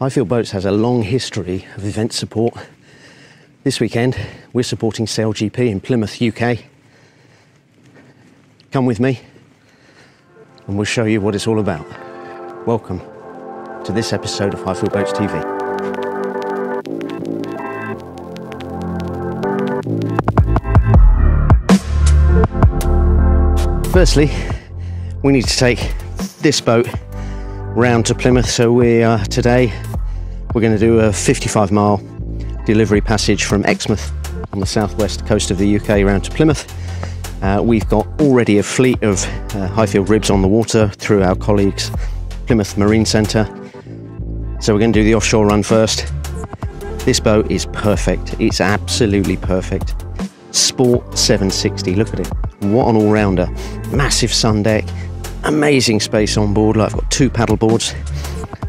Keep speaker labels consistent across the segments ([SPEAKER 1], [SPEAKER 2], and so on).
[SPEAKER 1] Highfield Boats has a long history of event support. This weekend we're supporting SailGP in Plymouth, UK. Come with me and we'll show you what it's all about. Welcome to this episode of Highfield Boats TV. Firstly, we need to take this boat round to Plymouth, so today we're going to do a 55-mile delivery passage from Exmouth on the southwest coast of the UK around to Plymouth. We've got already a fleet of Highfield ribs on the water through our colleagues Plymouth Marine Centre, so we're going to do the offshore run first. This boat is perfect, it's absolutely perfect. Sport 760, look at it, what an all-rounder. Massive sun deck, amazing space on board. Like, I've got 2 paddle boards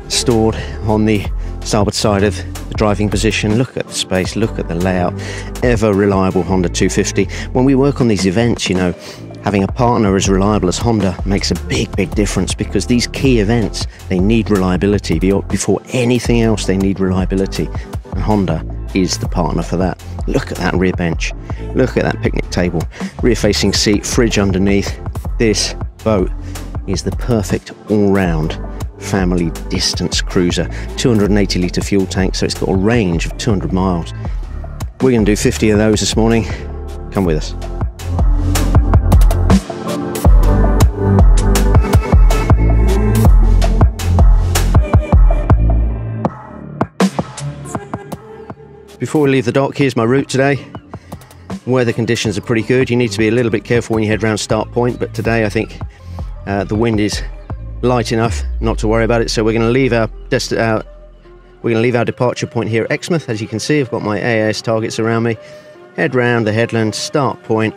[SPEAKER 1] stored on the starboard side of the driving position. Look at the space, look at the layout. Ever reliable Honda 250. When we work on these events, you know, having a partner as reliable as Honda makes a big difference, because these key events, they need reliability. Before anything else, they need reliability, and Honda is the partner for that. Look at that rear bench, look at that picnic table, rear facing seat, fridge underneath. This boat is the perfect all-round family distance cruiser. 280 litre fuel tank, so it's got a range of 200 miles. We're going to do 50 of those this morning. Come with us. Before we leave the dock, here's my route today. Weather conditions are pretty good. You need to be a little bit careful when you head round start point, but today I think the wind is light enough not to worry about it. So we're going to leave our departure point here at Exmouth. As you can see, I've got my AIS targets around me. Head round the headland, start point,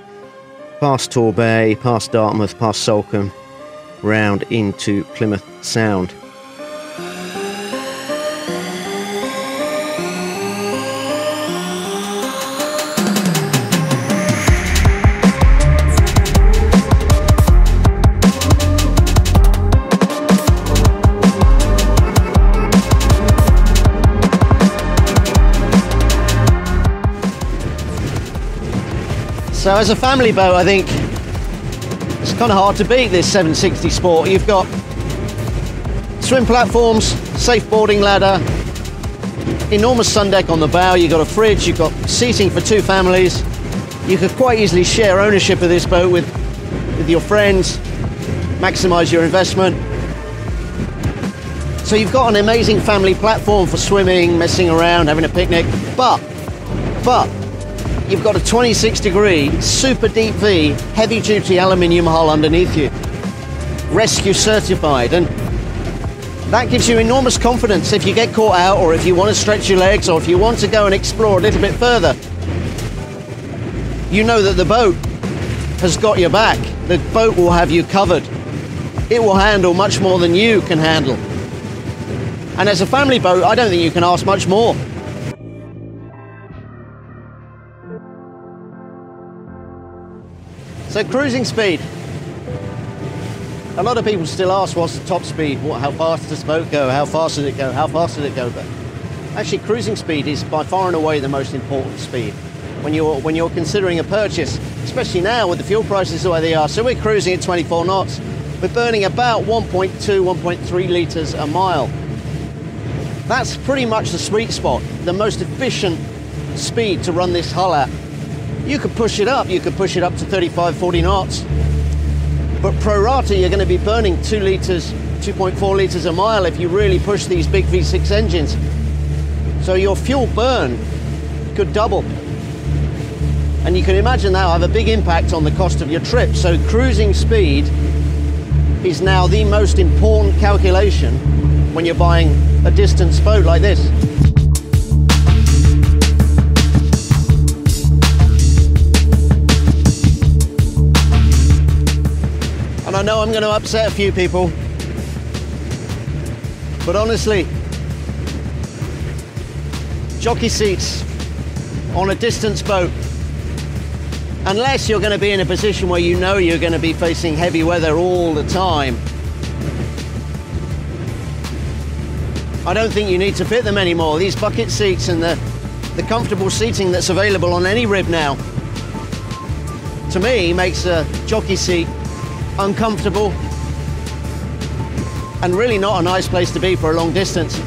[SPEAKER 1] past Torbay, past Dartmouth, past Salcombe, round into Plymouth Sound. So as a family boat, I think it's kind of hard to beat this 760 Sport. You've got swim platforms, safe boarding ladder, enormous sun deck on the bow, you've got a fridge, you've got seating for 2 families. You could quite easily share ownership of this boat with your friends, maximise your investment. So you've got an amazing family platform for swimming, messing around, having a picnic, but you've got a 26-degree, super deep V, heavy-duty aluminium hull underneath you. Rescue certified, and that gives you enormous confidence if you get caught out, or if you want to stretch your legs, or if you want to go and explore a little bit further. You know that the boat has got your back. The boat will have you covered. It will handle much more than you can handle. And as a family boat, I don't think you can ask much more. So cruising speed. A lot of people still ask, what's the top speed? How fast does the boat go? How fast does it go? How fast does it go? But actually, cruising speed is by far and away the most important speed when you're considering a purchase, especially now with the fuel prices the way they are. So we're cruising at 24 knots. We're burning about 1.2, 1.3 litres a mile. That's pretty much the sweet spot, the most efficient speed to run this hull at. You could push it up to 35, 40 knots. But pro rata, you're going to be burning 2 litres, 2.4 litres a mile if you really push these big V6 engines. So your fuel burn could double. And you can imagine that will have a big impact on the cost of your trip. So cruising speed is now the most important calculation when you're buying a distance boat like this. I know I'm going to upset a few people, but honestly, jockey seats on a distance boat, unless you're going to be in a position where you know you're going to be facing heavy weather all the time, I don't think you need to fit them anymore. These bucket seats and the comfortable seating that's available on any rib now, to me, makes a jockey seat uncomfortable and really not a nice place to be for a long distance.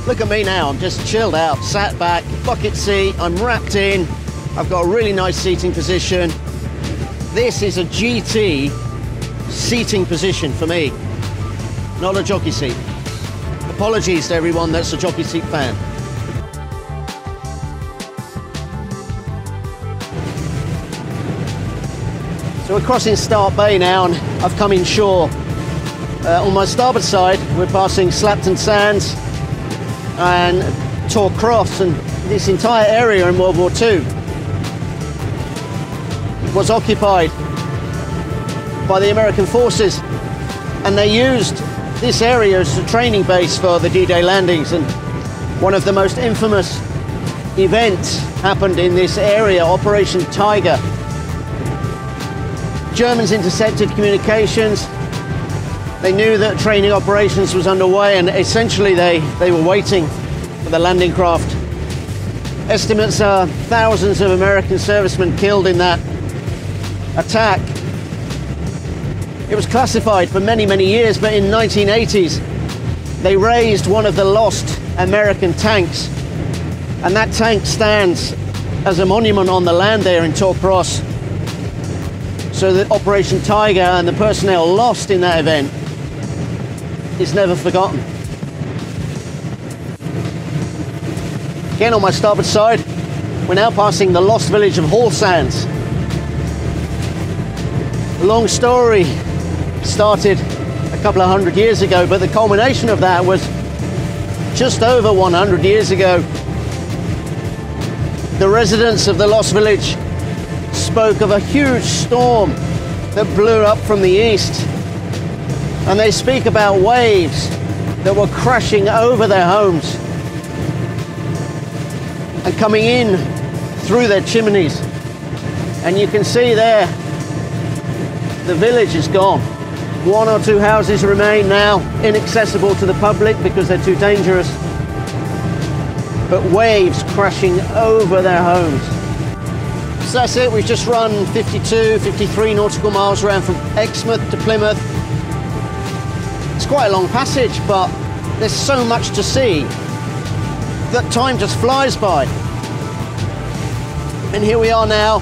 [SPEAKER 1] Look at me now, I'm just chilled out, sat back, bucket seat, I'm wrapped in, I've got a really nice seating position. This is a GT seating position for me, not a jockey seat. Apologies to everyone that's a jockey seat fan. So we're crossing Start Bay now and I've come inshore. On my starboard side, we're passing Slapton Sands and Tor Cross, and this entire area in World War II was occupied by the American forces, and they used this area as a training base for the D-Day landings. And one of the most infamous events happened in this area, Operation Tiger. Germans intercepted communications. They knew that training operations was underway, and essentially they were waiting for the landing craft. Estimates are thousands of American servicemen killed in that attack. It was classified for many, many years, but in 1980s, they raised one of the lost American tanks, and that tank stands as a monument on the land there in Tor Cross. So that Operation Tiger and the personnel lost in that event is never forgotten. Again, on my starboard side, we're now passing the lost village of Hall Sands. A long story started a couple of hundred years ago, but the culmination of that was just over 100 years ago. The residents of the lost village spoke of a huge storm that blew up from the east, and they speak about waves that were crashing over their homes and coming in through their chimneys. And you can see there, the village is gone. One or two houses remain now, inaccessible to the public because they're too dangerous, but waves crashing over their homes. So that's it, we've just run 52, 53 nautical miles around from Exmouth to Plymouth. It's quite a long passage, but there's so much to see that time just flies by. And here we are now.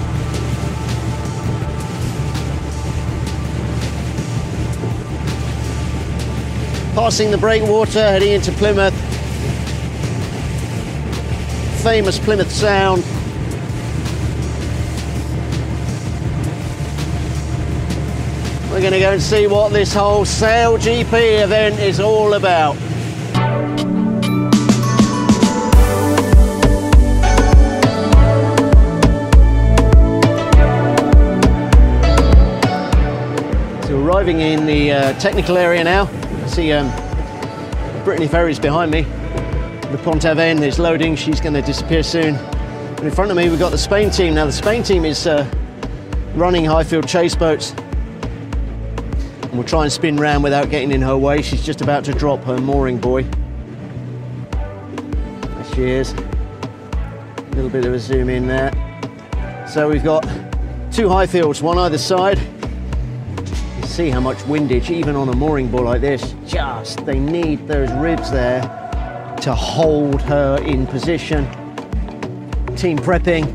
[SPEAKER 1] Passing the breakwater, heading into Plymouth. Famous Plymouth Sound. We're going to go and see what this whole SailGP event is all about. So arriving in the technical area now. I see Brittany Ferries behind me. The Pont Aven is loading, she's going to disappear soon. And in front of me we've got the Spain team. Now the Spain team is running Highfield chase boats. We'll try and spin round without getting in her way. She's just about to drop her mooring buoy. There she is. A little bit of a zoom in there. So we've got two Highfields, one either side. You can see how much windage, even on a mooring buoy like this, they need those ribs there to hold her in position. Team prepping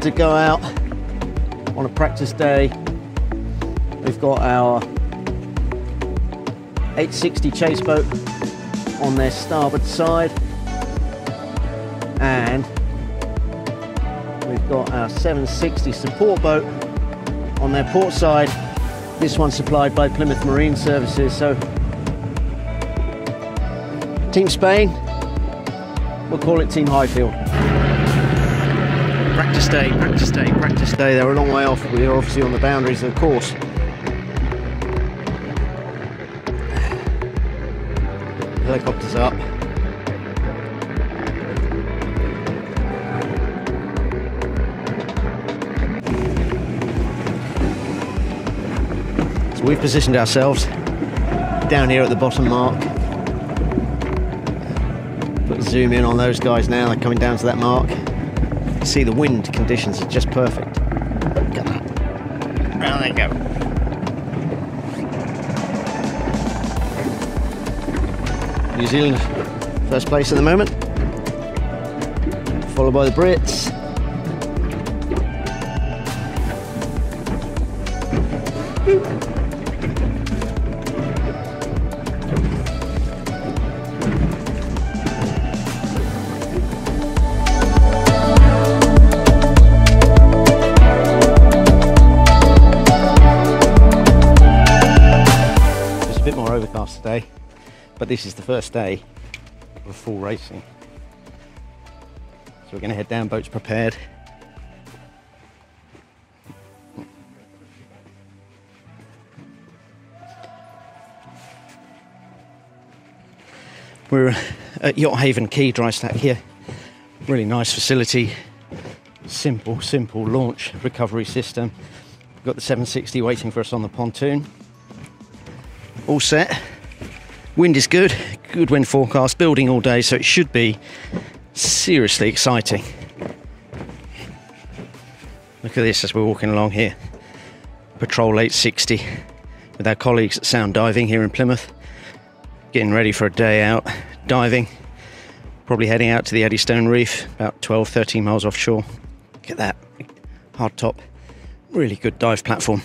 [SPEAKER 1] to go out on a practice day. We've got our 860 chase boat on their starboard side, and we've got our 760 support boat on their port side. This one supplied by Plymouth Marine Services. So Team Spain, we'll call it Team Highfield. Practice day, practice day, practice day. They're a long way off. We're obviously on the boundaries of the course. Helicopters up. So we've positioned ourselves down here at the bottom mark. zoom in on those guys now. They're coming down to that mark. See, the wind conditions are just perfect. Look at that. Down they go. New Zealand first place at the moment, followed by the Brits. It's a bit more overcast today, but this is the first day of full racing. So we're going to head down, boats prepared. We're at Yacht Haven Quay dry stack here. Really nice facility. Simple launch recovery system. We've got the 760 waiting for us on the pontoon. All set. Wind is good wind forecast, building all day, so it should be seriously exciting. Look at this as we're walking along here. Patrol 860 with our colleagues at Sound Diving here in Plymouth. Getting ready for a day out diving. Probably heading out to the Eddystone Reef, about 12-13 miles offshore. Look at that, hard top. Really good dive platform.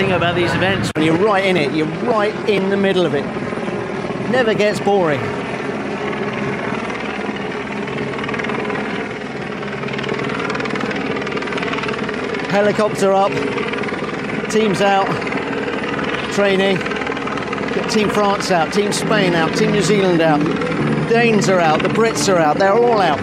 [SPEAKER 1] About these events, when you're right in it, you're right in the middle of it. Never gets boring. Helicopter up, teams out, training. Get Team France out, Team Spain out, Team New Zealand out, Danes are out, the Brits are out, they're all out.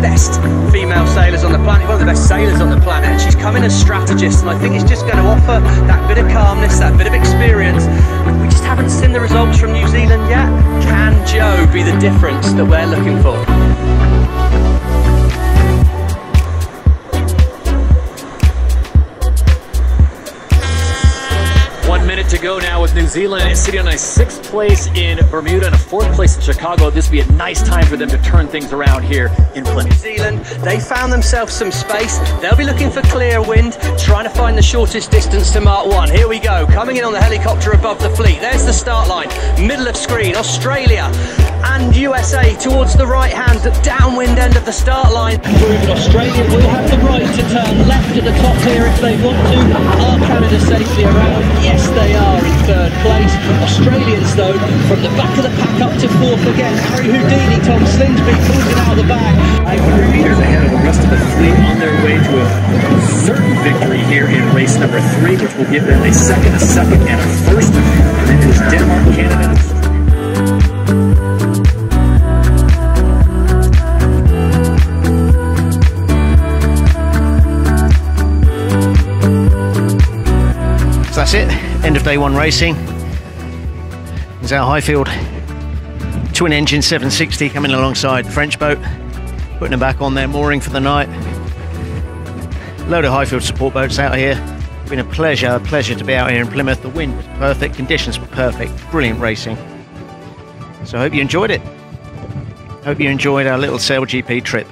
[SPEAKER 2] Best female sailors on the planet, one of the best sailors on the planet. She's come in as strategist, and I think it's just going to offer that bit of calmness, that bit of experience. We just haven't seen the results from New Zealand yet. Can Joe be the difference that we're looking for?
[SPEAKER 3] good to go now with New Zealand sitting on a 6th place in Bermuda and a 4th place in Chicago. This would be a nice time for them to turn things around here in Plymouth.
[SPEAKER 2] New Zealand, they found themselves some space. They'll be looking for clear wind, trying to find the shortest distance to Mark 1. Here we go, coming in on the helicopter above the fleet. There's the start line, middle of screen, Australia and USA towards the right hand, downwind end of the start line. Australia will have the right to turn left at the top here if they want to. Are Canada safely around? Yes, they are in 3rd place. Australians, though, from the back of the pack up to 4th again. Harry Houdini, Tom Slingsby pulls it out of the bag.
[SPEAKER 3] 500 meters ahead of the rest of the fleet on their way to a certain victory here in race number 3, which will give them a second, and a first. And it is Denmark, Canada.
[SPEAKER 1] That's it, end of day 1 racing. There's our Highfield twin engine 760 coming alongside the French boat, putting them back on their mooring for the night. Load of Highfield support boats out here. It's been a pleasure to be out here in Plymouth. The wind was perfect, conditions were perfect, brilliant racing. So I hope you enjoyed it. Hope you enjoyed our little SailGP trip.